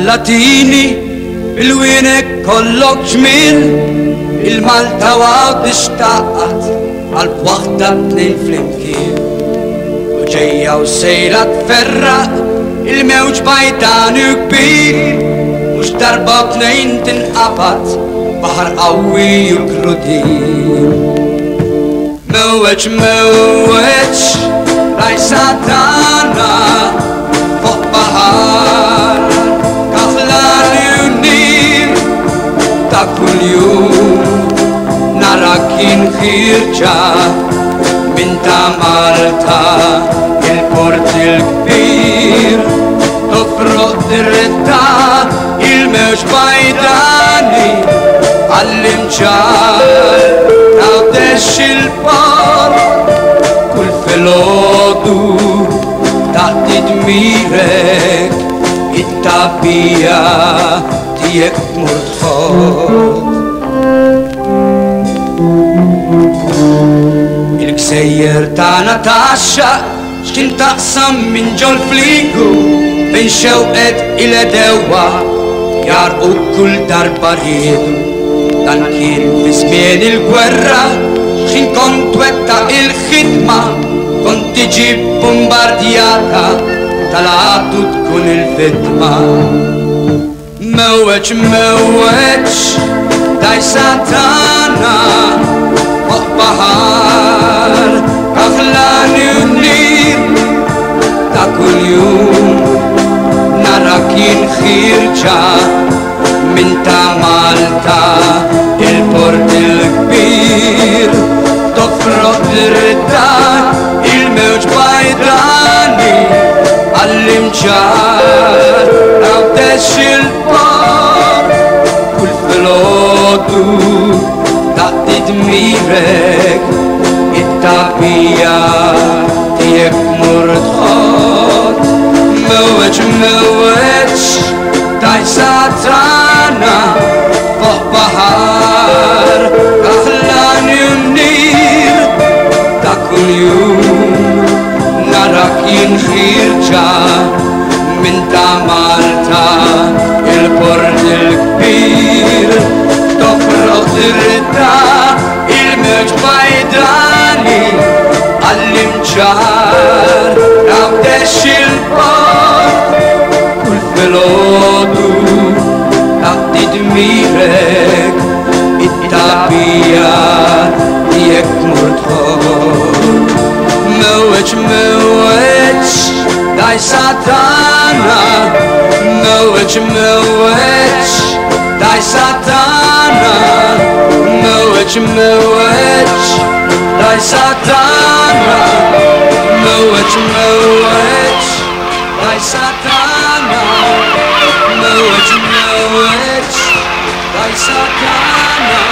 Latini bil-wienek kollok ġmil il-Malta waqt ishtaqat għal-bwaħda tnejn flimkien u ġejja u sejra tferraq il-mewġ bajdan u kbir mux darba b'tnejn tinqabad baħar qawwi u krudin. Mewweġ mewweġ rajsa tagħna fuq baħar ta' kuljum nara kien ħirġa minn ta' Malta il-port il-kbir tofroq diretta il-mewġ bajdani għall-imġal ta' dex il-port kull filgħodu ta' tidmirek it-tabbija tijek murtħot. Il-gsejjer tana taxxa x'kien taqsam minn ġol fligu fejn xewqet il-edewa jarqu kull darba riedu. Dan kien fi żmien il-gwerra x'kien kont wettaq il-ħidma kont tiġi bombardjata tal-għadu tkun il-vittma. Mewweġ mewweġ dajsa tagħna fuq baħar aħlani u nir ta' kuljum nara kien ħirġa minn ta' Malta il-port il-kbir tofroq diretta il-mewġ bajdani għall-imġar għawdex il-port kull filgħodu ta' tidmirek it-tabbija tijek murtħot. Mewweġ mewweġ dajsa tagħna fuq baħar aħlani u nir ta' kuljum nara kien ħirġa minn ta' Malta il-port il-kbir tofroq diretta il-mewġ bajdani għall-imġar għawdex il-port kull filgħodu ta' tidmirek it-tabbija tijek murtħot. Mewweġ mewweġ dajsa tagħna mewweġ mewweġ dajsa tagħna mewweġ mewweġ dajsa tagħna mewweġ mewweġ dajsa tagħna mewweġ mewweġ dajsa tagħna